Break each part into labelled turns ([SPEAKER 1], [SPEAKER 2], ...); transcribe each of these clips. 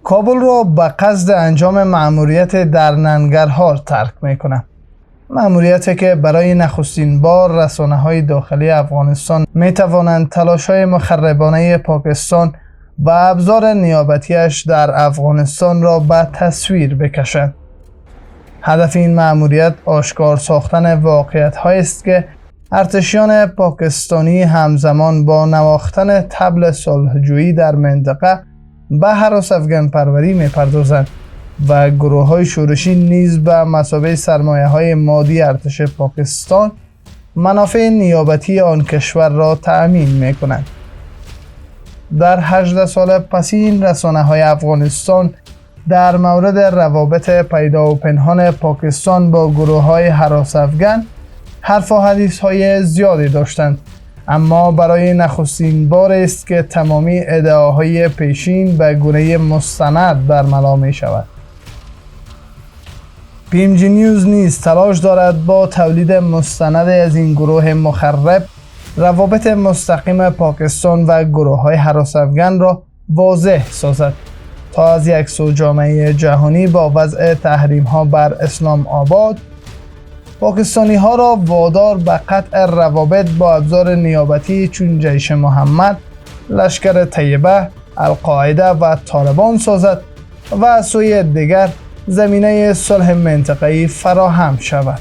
[SPEAKER 1] کابل را به قصد انجام مأموریت در ننگرهار ترک میکنه. مأموریتی که برای نخستین بار رسانه‌های داخلی افغانستان میتوانند تلاش‌های مخربانه پاکستان و ابزار نیابتیش در افغانستان را به تصویر بکشند. هدف این مأموریت آشکار ساختن واقعیت‌هایی است که ارتشیان پاکستانی همزمان با نواختن طبل صلح‌جویی در منطقه به هراس افغان پروری می‌پردازند و گروه‌های شورشی نیز به مثابه سرمایه‌های مادی ارتش پاکستان منافع نیابتی آن کشور را تأمین می‌کنند. در 18 سال پسین رسانه‌های افغانستان در مورد روابط پیدا و پنهان پاکستان با گروه‌های هراس افغان حرف و حدیث‌های زیادی داشتند، اما برای نخستین بار است که تمامی ادعاهای پیشین به گونه مستند برملا می‌شود. PMG نیوز نیز تلاش دارد با تولید مستند از این گروه مخرب روابط مستقیم پاکستان و گروه‌های هراس افغان را واضح سازد تا از یک سو جامعه جهانی با وضع تحریم‌ها بر اسلام آباد پاکستانی ها را وادار به قطع روابط با ابزار نیابتی چون جیش محمد، لشکر طیبه، القاعده و طالبان سازد و از سوی دیگر زمینه صلح منطقه‌ای فراهم شود.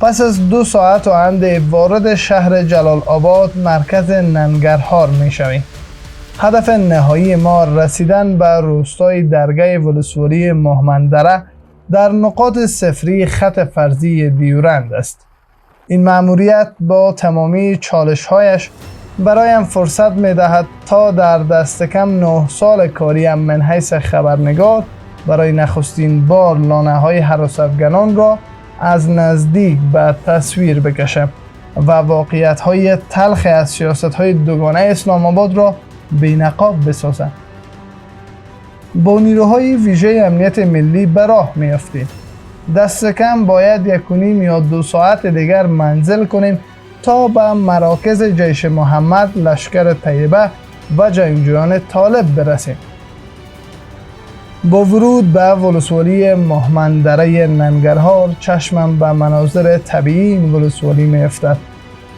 [SPEAKER 1] پس از 2 ساعت و اند وارد شهر جلال آباد مرکز ننگرهار می شویم. هدف نهایی ما رسیدن به روستای درگاه ولسوالی مهمندره در نقاط صفری خط فرضی دیورند است. این مأموریت با تمامی چالش‌هایش برایم فرصت می‌دهد تا در دست کم 9 سال کاریم من حیث خبرنگار برای نخستین بار لانه‌های هراس افغانان را از نزدیک به تصویر بکشم و واقعیت‌های تلخ از سیاست‌های دوگانه اسلام آباد را بی‌نقاب بسازم. با نیروهای ویژه امنیت ملی به راه می‌افتیم. دست کم باید 1.5 یا 2 ساعت دیگر منزل کنیم تا به مراکز جیش محمد، لشکر طیبه و جنگجویان طالب برسیم. با ورود به ولسوالی مهمندره ننگرهار چشمم به مناظر طبیعی این ولسوالی می‌افتد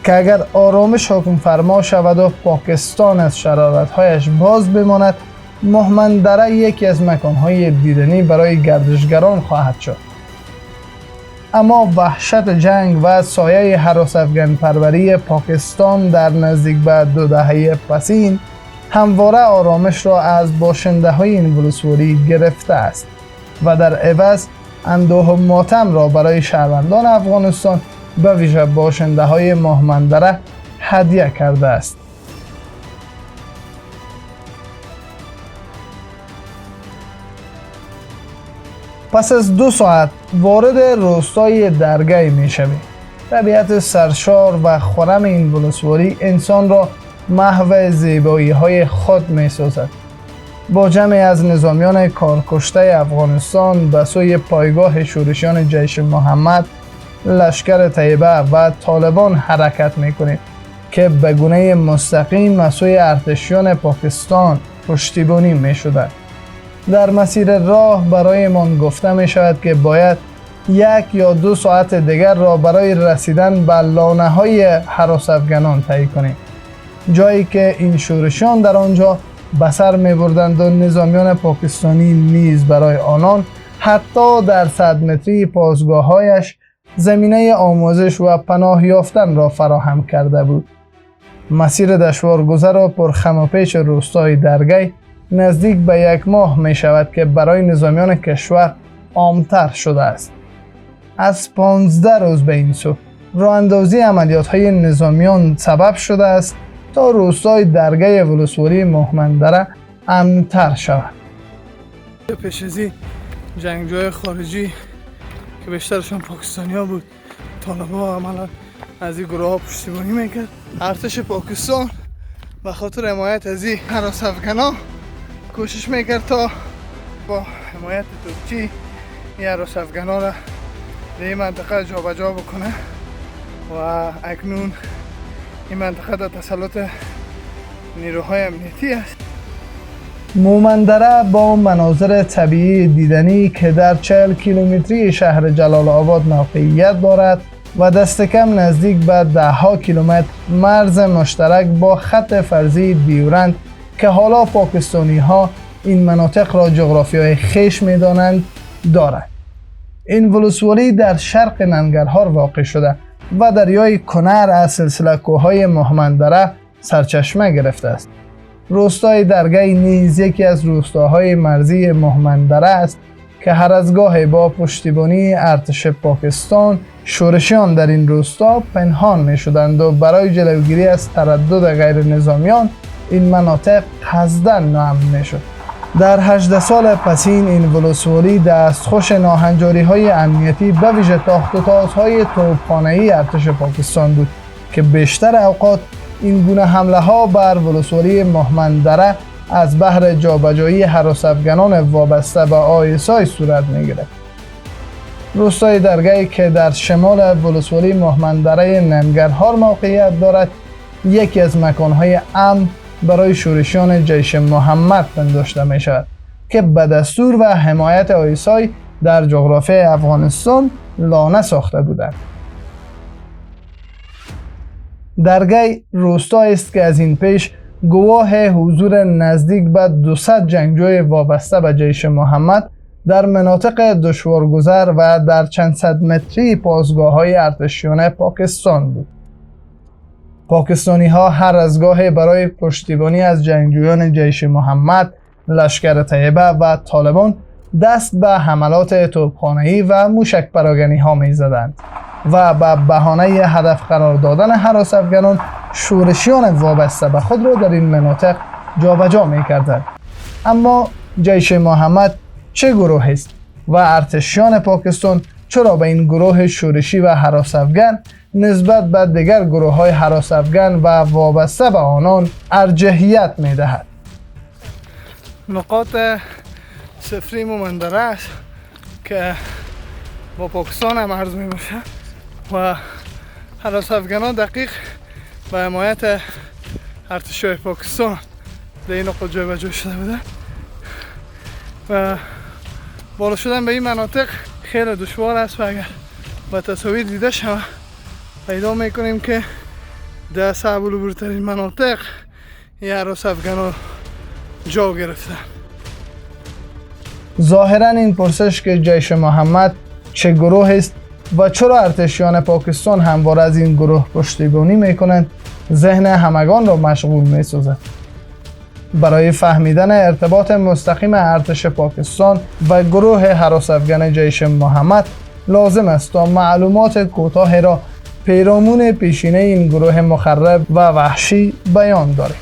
[SPEAKER 1] که اگر آرامش حکم فرما شود و پاکستان از شرارت‌هایش باز بماند، مهمندره یکی از مکان‌های دیدنی برای گردشگران خواهد شد. اما وحشت جنگ و سایه هراس افغان پروری پاکستان در نزدیک به 2 دهه پسین همواره آرامش را از باشنده‌های این ولسوالی گرفته است و در عوض اندوه و ماتم را برای شهروندان افغانستان به ویژه باشنده‌های مهمندره هدیه کرده است. پس از 2 ساعت وارد روستای درگاه می شویم. طبیعت سرشار و خرم این ولسوالی انسان را محو زیبایی های خود می سازد. با جمعی از نظامیان کارکشته افغانستان به سوی پایگاه شورشیان جیش محمد، لشکر طیبه و طالبان حرکت می کنیم که به گونه مستقیم به سوی ارتشیان پاکستان پشتیبانی می شدند. در مسیر راه برایمان گفته می شود که باید 1 یا 2 ساعت دیگر را برای رسیدن به لانه های هراس افغانان طی کنیم، جایی که این شورشیان در آنجا به سر می بردند و نظامیان پاکستانی نیز برای آنان حتی در 100 متری پاسگاه‌هایش زمینه آموزش و پناه یافتن را فراهم کرده بود. مسیر دشوارگذر و پرخم و پیچ روستای درگاه نزدیک به 1 ماه می شود که برای نظامیان کشور عام‌تر شده است. از 15 روز به این سو راه اندازی عملیات های نظامیان سبب شده است تا روستای درگاه ولسوالی مهمندره امن‌تر شود. پیش از این جنگجوی خارجی که بیشترشون پاکستانی ها بود، طالبا عملا از این گروه ها پشتیبانی میکرد. ارتش پاکستان به خاطر حمایت از این هراس افغانا کوشش میکرد تا با حمایت ترکی این هراس افغانا را به این منطقه جابجا بکنه
[SPEAKER 2] و اکنون این منطقه در تسلط نیروهای امنیتی است.
[SPEAKER 1] مومندره با مناظر طبیعی دیدنی که در 40 کیلومتری شهر جلال آباد موقعیت دارد و دست کم نزدیک به 10 کیلومتر مرز مشترک با خط فرضی دیورند که حالا پاکستانی ها این مناطق را جغرافیای خویش می دانند دارد. این ولسوالی در شرق ننگرهار واقع شده و دریای کنر از سلسله کوههای مهمندره سرچشمه گرفته است. روستای درگی نیز یکی از روستاهای مرزی مهمندره است که هر از گاهی با پشتیبانی ارتش پاکستان شورشیان در این روستا پنهان می شدند و برای جلوگیری از تردد غیر نظامیان این مناطق قصداً ناامن می شد. در 18 سال پسین این ولسوالی دستخوش ناهنجاری های امنیتی به ویژه تاخت و تازهای توپخانه‌ای ارتش پاکستان بود که بیشتر اوقات این گونه حمله ها بر ولسوالی مهمندره از بهر جابجایی هراس افغانان وابسته به آیسای صورت می گرفت. روستای درگی که در شمال ولسوالی مهمندره ننگرهار موقعیت دارد یکی از مکانهای امن برای شورشیان جیش محمد پنداشته می شود که به دستور و حمایت آیسای در جغرافیای افغانستان لانه ساخته بودند. درگی روستایی است که از این پیش گواه حضور نزدیک به 200 جنگجوی وابسته به جیش محمد در مناطق دشوارگذر و در چند صد متری پاسگاه‌های ارتشیان پاکستان بود. پاکستانی ها هر از گاهی برای پشتیبانی از جنگجویان جیش محمد، لشکر طیبه و طالبان دست به حملات توپخانه‌ای و موشک پراگنی ها می زدند و به بهانه هدف قرار دادن هراس افغانان شورشیان وابسته به خود را در این مناطق جابجا می کردند. اما جیش محمد چه گروه است و ارتشیان پاکستان چرا به این گروه شورشی و هراس افغان نسبت به دیگر گروه های هراس افغان و وابسته به آنان ارجحیت می دهد؟
[SPEAKER 2] نقاط صفری مومندره است که با پاکستان هم عرض می باشه و هراس افغانان دقیق به حمایت ارتشای پاکستان در این نقاط جابجا شده بوده و بالا شدن به این مناطق خیلی دشوار است و اگر با تصاویر دیده شود پیدا میکنیم که در صعب العبورترین مناطق این هراس افغانان جا گرفتن.
[SPEAKER 1] ظاهرا این پرسش که جیش محمد چه گروه است و چرا ارتشیان پاکستان همواره از این گروه پشتیبانی میکنند ذهن همگان را مشغول میسازد. برای فهمیدن ارتباط مستقیم ارتش پاکستان و گروه هراس افغان جیش محمد لازم است تا معلومات کوتاه را پیرامون پیشینه این گروه مخرب و وحشی بیان داریم.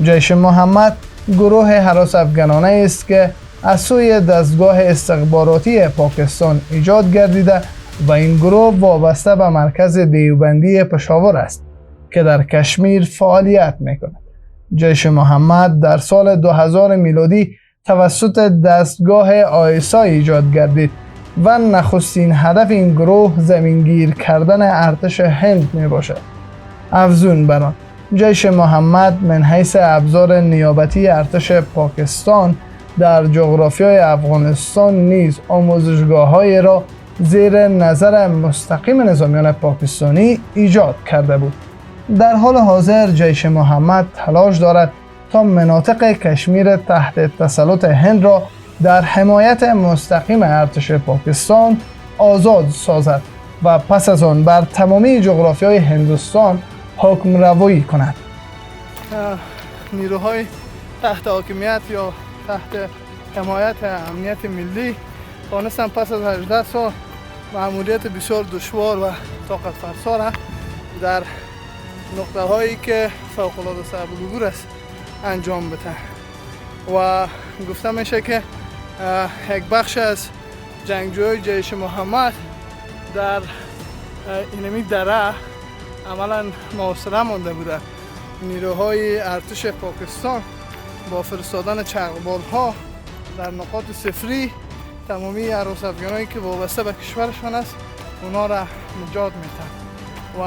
[SPEAKER 1] جیش محمد گروه هراس افغانانه است که از سوی دستگاه استخباراتی پاکستان ایجاد گردیده و این گروه وابسته به مرکز دیوبندی پشاور است که در کشمیر فعالیت میکند. جیش محمد در سال 2000 میلادی توسط دستگاه آیسای ایجاد گردید و نخستین هدف این گروه زمینگیر کردن ارتش هند می باشد. افزون بر آن، جیش محمد من حیث ابزار نیابتی ارتش پاکستان در جغرافیای افغانستان نیز آموزشگاه‌های را زیر نظر مستقیم نظامیان پاکستانی ایجاد کرده بود. در حال حاضر جیش محمد تلاش دارد تا مناطق کشمیر تحت تسلط هند را در حمایت مستقیم ارتش پاکستان آزاد سازد و پس از آن بر تمامی جغرافیای هندوستان حکم روایی کند.
[SPEAKER 2] نیروهای تحت حاکمیت یا تحت حمایت امنیت ملی توانستن پس از 18 سال مأموریت بسیار دشوار و طاقت فرسا در نقطه هایی که فوق العاده صعب العبور است انجام بدن و گفته میشه که یک بخش از جنگجوی جیش محمد در اینمی دره عملا محاصره مانده بوده. نیروهای ارتش پاکستان با فرستادن چرخبال ها در نقاط صفری تمامی هراس افغانایی که وابسته به کشورشان است اونا را نجات میدن و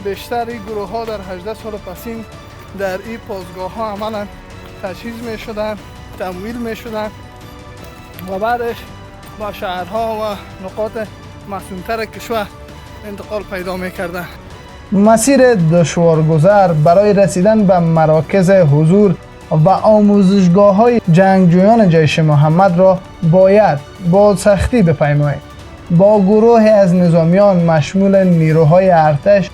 [SPEAKER 2] بیشتر این گروه ها در 18 سال پسین در این پاسگاه ها عملا تجهیز می شدن، تمویل می شدن و بعدش با شهرها و نقاط مسئولتر کشور انتقال پیدا می کردن.
[SPEAKER 1] مسیر دشوارگذر برای رسیدن به مراکز حضور و آموزشگاه های جنگجویان جیش محمد را باید با سختی بپیمایید. با گروه از نظامیان مشمول نیروهای ارتش،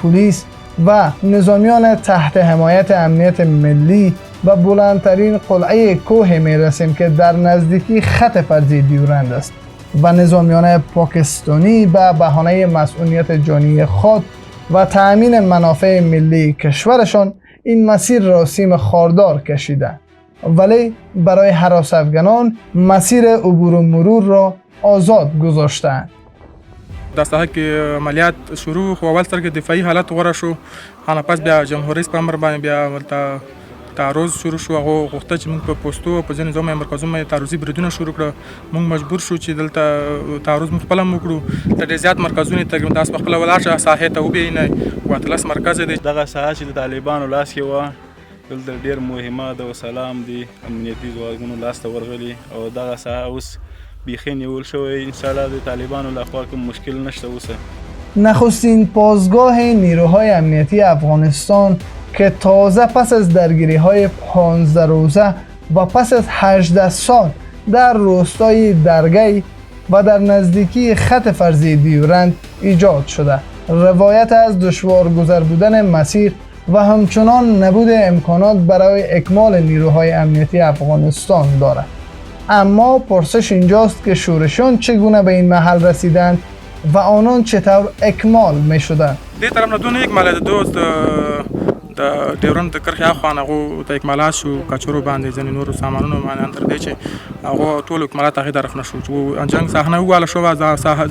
[SPEAKER 1] پلیس و نظامیان تحت حمایت امنیت ملی و بلندترین قلعه کوه می رسیم که در نزدیکی خط فرضی دیورند است و نظامیان پاکستانی به بهانه مسئولیت جانی خود و تأمین منافع ملی کشورشان این مسیر را سیم خاردار کشیدند، ولی برای هراس افغانان مسیر عبور و مرور را آزاد گذاشتند.
[SPEAKER 3] د ساحه کې عملیات شروع خو اول سره کې دفاعي حالت غوره شو، خانه پس بیا جمهوریت رئیس په امر باندې بیا ورته تعرض شروع شو. هغه غوښتل چې موږ په پوسټو په ځینې ځایونو مرکزونو باندې تعرضي بریدونه شروع کړه. موږ مجبور شو چې دلته تعرض موږ خپله هم وکړو. د ډېر زیات مرکزونه تقریبا تاسو په خپله ولاړ شئ ساحې ته وبینئ، 18 مرکز دی.
[SPEAKER 4] دغه ساحه چې د طالبانو لاس کې وه دلته ډېر مهمات او سلام دي امنیتي ځواکونو لاس ته ورغلي او دغه ساحه اوس بیخی نیول شوی. انشاءالله د طالبانو لخوا کوم مشکل نشته اوسه.
[SPEAKER 1] نخستین پاسگاه نیروهای امنیتی افغانستان که تازه پس از درگیری های 15 روزه و پس از 18 سال در روستای درگی و در نزدیکی خط فرضی دیورند ایجاد شده، روایت از دشوارگذر بودن مسیر و همچنان نبود امکانات برای اکمال نیروهای امنیتی افغانستان دارد. اما پرسش اینجاست که شورشان چگونه به این محل رسیدند و آنان چطور اکمال می شدند.
[SPEAKER 3] دې طرف نه دونه اکمال د دوست د ډیورند د کرخې اخوا نه هغو ته اکمالات شو، کچرو باندې ځینې نورو سامانونو باندې تر دې چې هغو ټول اکمالات هغې طرف نه شو چې جنګ صحنه وواله شوه،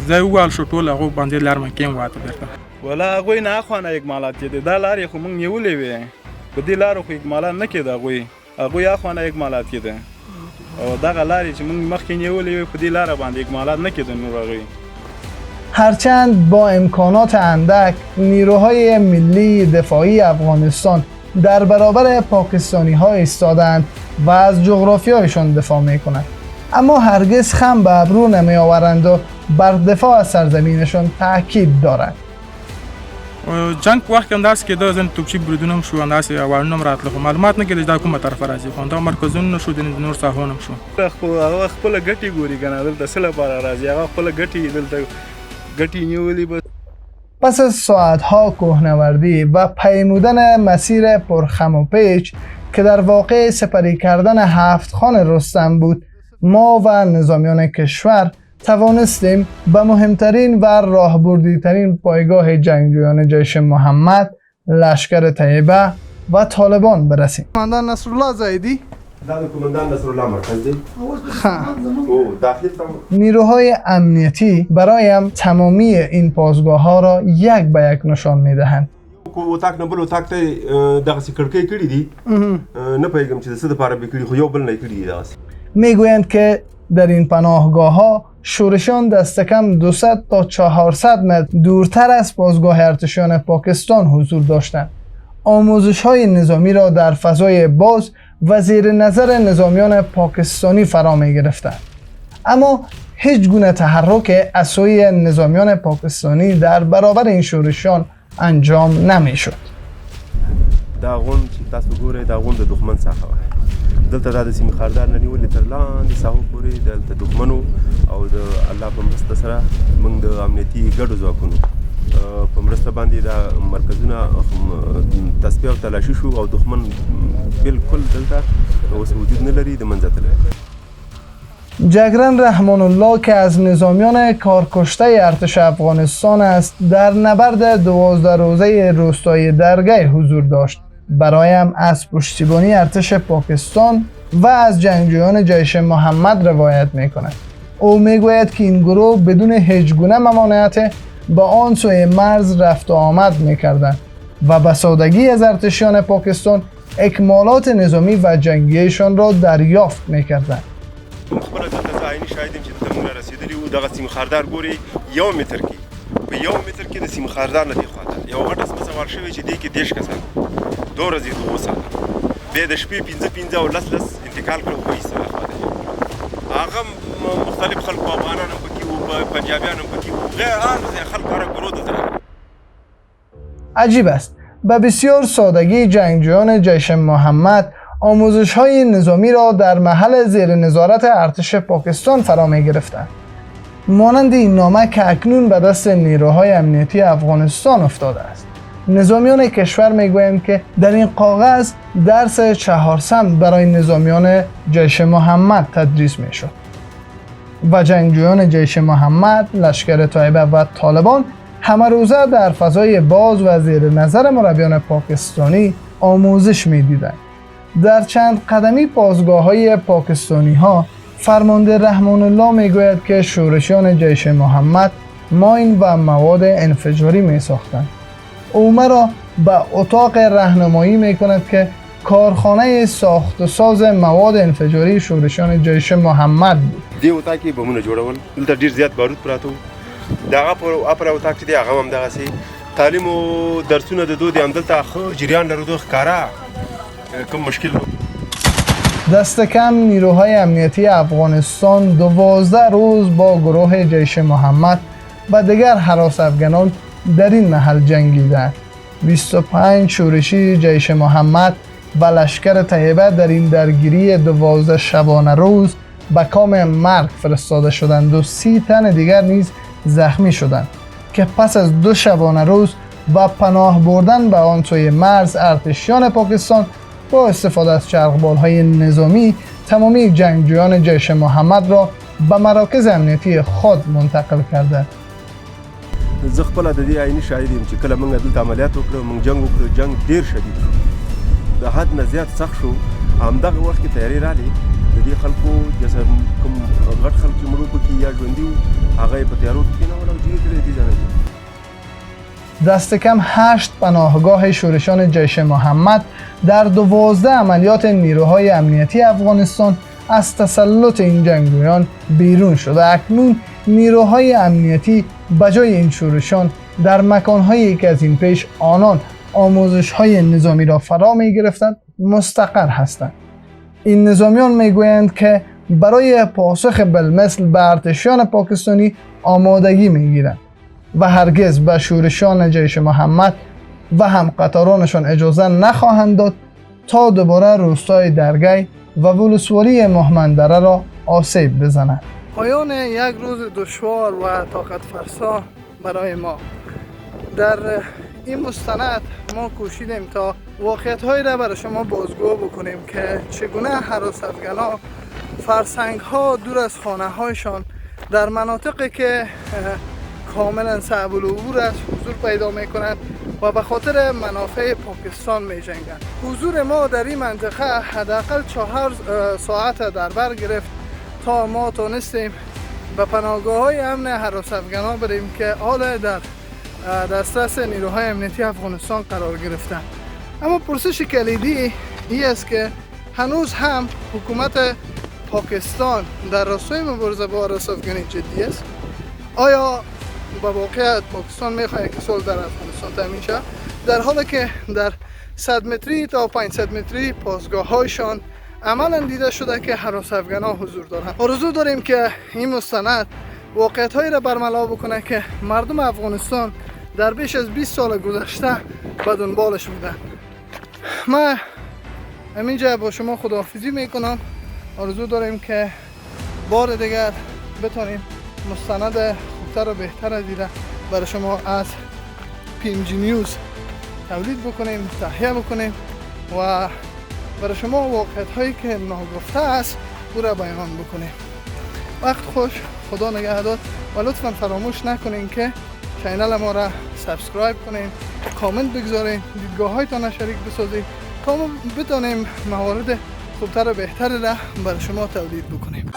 [SPEAKER 3] ځای ووال شو، ټول هغو باندې لار مکې واته بېرته.
[SPEAKER 4] ولا هغوی نه اخوا نه اکمالات کېدې. دا لارې خو موږ نیولې وې، په دې لارو خو اکمالات نه کېده. هغوی اخوا نه اکمالات کېده او دغه لارې چې موږ مخکې نیولې وې په دې لاره باندې اکمالات نه کېده نور هغوی.
[SPEAKER 1] هرچند با امکانات اندک نیروهای ملی دفاعی افغانستان در برابر پاکستانی ها ایستادند و از جغرافیایشان دفاع می کنند، اما هرگز خم به ابرو نمی آورند و بر دفاع از سرزمینشان تاکید دارند.
[SPEAKER 3] جنگ په وخت کې همداسې کېده، ځینې توپچي بریدونه هم شو، همداسې اوارونه هم راتله، خو معلومات نه کېده چې دا کومه طرفه راځي، خو همدغه مرکزونه شو، د نور ساحونه هم شو.
[SPEAKER 4] هغه خپله ګټې ګوري که نه، دلته څه لپاره راځي، هغه خپله ګټې دلته ګټې نیولي.
[SPEAKER 1] پس از ساعتها کوهنوردی و پیمودن مسیر پرخم و پیچ که در واقع سپری کردن 7 خان رستم بود، ما و نظامیان کشور توانستیم به مهمترین و راهبردیترین پایگاه جنگجویان جیش محمد، لشکر طیبه و طالبان برسیم.
[SPEAKER 2] کماندان نصرالله زیدی
[SPEAKER 5] دا د کماندان نصرالله مرکز دی. او داخل
[SPEAKER 1] نیروهای امنیتی برایم تمامی این پاسگاه ها را یک به یک نشان می دهند.
[SPEAKER 5] اتاق نه بل اتاق ته دغسې کړکۍ کړي دي، نه پوهېږم چې د څه دپاره به کړي، خو یو بل نه یې کړي دي دغسې.
[SPEAKER 1] میگویند که در این پناهگاه ها شورشان دست کم 200 تا 400 متر دورتر از پاسگاه ارتشیان پاکستان حضور داشتند. آموزش های نظامی را در فضای باز و زیر نظر نظامیان پاکستانی فرا می گرفتند، اما هیچ گونه تحرک از سوی نظامیان پاکستانی در برابر این شورشان انجام نمی شد.
[SPEAKER 5] دا غونډ چې تاسو ګورئ دا غونډ د دښمن څخه وه. دلته دا د سیمې خاردار نه نیولې تر لاندې ساحو پورې دلته دښمنو او د الله په مرسته سره موږ د امنیتي ګډو ځواکونو په مرسته باندې دا مرکزونه تصفیه او تلاشي شو او دښمن بالکل دلته اوس وجود نه لري، د منځه تللی.
[SPEAKER 1] جگرن رحمان الله که از نظامیان کارکشته ارتش افغانستان است، در نبرد 12 روزه روستای درگی حضور داشت. برایم از پشتیبانی ارتش پاکستان و از جنگجویان جیش محمد روایت می کند. او می گوید که این گروه بدون هیچ گونه ممانعت با آن سوی مرز رفت و آمد می کردند و به سادگی از ارتشیان پاکستان اکمالات نظامی و جنگیشان را دریافت می کردند.
[SPEAKER 5] خپله دلته زه عیني شاهد یم چې دلته موږ رارسېدلي وو. دغه سیمې خاردار ګورئ 1 متر کې په 1 متر کې د سیمه خاردار نه دی خواته یو غټه سمڅه وار شوې چې دې کې 10 کسان 2 ورځې د وساته به د شپې 15 او لس انتقال کړو په ایسته خواته هغه مختلف خلکو افغانانو پکې او پنجابیانو پکې غیر هر خلک کار ګرو دلته.
[SPEAKER 1] عجیب است به بسیار سادگی جنگجویان جیش محمد آموزش‌های نظامی را در محل زیر نظارت ارتش پاکستان فرا می‌گرفتند. مانند این نامه که اکنون به دست نیروهای امنیتی افغانستان افتاده است. نظامیان کشور میگویند که در این کاغذ درس 4 سمت برای نظامیان جیش محمد تدریس میشد و جنگجویان جیش محمد، لشکر طیبه و طالبان همه روزه در فضای باز و زیر نظر مربیان پاکستانی آموزش میدیدند. در چند قدمی پاسگاه‌های پاکستانی ها فرمانده رحمان الله میگوید که شورشیان جیش محمد ماین و مواد انفجاری می ساختند. او مرا به اتاق راهنمایی می کند که کارخانه ساخت و ساز مواد انفجاری شورشیان جیش محمد بود.
[SPEAKER 5] دی اتاق کې بمونه جوړول دلته ډیر زیات بارود پراته دغه پر اتاق چې دی هغه هم دغه سي تعلیم او درسونه د دوی هم دلته خو جریان لرو دوه ښکارا کوم مشکل
[SPEAKER 1] دست کم نیروهای امنیتی افغانستان 12 روز با گروه جیش محمد و دیگر هراس افغانان در این محل جنگیدند. 25 شورشی جیش محمد و لشکر طیبه در این درگیری 12 شبانه روز به کام مرگ فرستاده شدند و 30 تن دیگر نیز زخمی شدند که پس از 2 شبانه روز و پناه بردن به آن سوی مرز ارتشیان پاکستان با استفاده از چرخبال‌های نظامی تمامی جنگجویان جیش محمد را به مراکز امنیتی خود منتقل کرده.
[SPEAKER 5] زه خپل د دې عیني شاهد یم چې کله موږ دلته عملیات وکړو موږ جنگ ډیر شدید شو د حد نه زیات سخت شو همدغه وخت کې تیاری رالی د دې خلکو جسم کوم غټ خلک چې مړو پکې یا ژوندي وو هغه په تیارو کې کېنول او جګړې کړې دي ځنه
[SPEAKER 1] دست کم 8 پناهگاه شورشیان جیش محمد در 12 عملیات نیروهای امنیتی افغانستان از تسلط این جنگجویان بیرون شده. اکنون نیروهای امنیتی بجای این شورشیان در مکانهایی که از این پیش آنان آموزش‌های نظامی را فرا می‌گرفتند مستقر هستند. این نظامیان میگویند که برای پاسخ بالمثل به ارتشیان پاکستانی آمادگی میگیرند و هرگز به شورشیان جیش محمد و هم قطارانشان اجازه نخواهند داد تا دوباره روستای درگی و ولسوالی مهمندره را آسیب بزنند.
[SPEAKER 2] پایان یک روز دشوار و طاقت فرسا برای ما. در این مستند ما کوشیدیم تا واقعیت‌هایی را برای شما بازگو بکنیم که چگونه هراس افغان‌ها فرسنگ‌ها دور از خانه‌هایشان در مناطقی که کاملا صعب العبور است حضور پیدا می‌کنند و به خاطر منافع پاکستان می‌جنگند. حضور ما در این منطقه حداقل 4 ساعت در بر گرفت تا ما تونستیم به پناهگاه‌های امن هراس افغان‌ها بریم که حالا در دسترس نیروهای امنیتی افغانستان قرار گرفتند. اما پرسش کلیدی این است که هنوز هم حکومت پاکستان در راستای مبارزه با هراس افغانی جدی است؟ آیا با واقعیت پاکستان میخواهد که صلح در افغانستان تامین شود در حالی که در 100 متری تا 500 متری پاسگاه‌هایشان عملا دیده شده که هراس افغان‌ها حضور دارند؟ آرزو داریم که این مستند واقعیت‌هایی را برملا بکنه که مردم افغانستان در بیش از 20 سال گذشته به دنبالش بودن. من همینجا با شما خداحافظی میکنم. آرزو داریم که بار دیگر بتونیم مستند خوبتر و بهتر از دیده برای شما از PMG نیوز تولید بکنیم، تهیه بکنیم و برای شما واقعیت‌هایی که ناگفته است او را بیان بکنیم. وقت خوش، خدا نگهدار و لطفا فراموش نکنین که چینل ما را سابسکرایب کنین، کامنت بگذارین، دیدگاه هایتان را شریک بسازید تا ما بتونیم موارد خوبتر و بهتر را برای شما تولید بکنیم.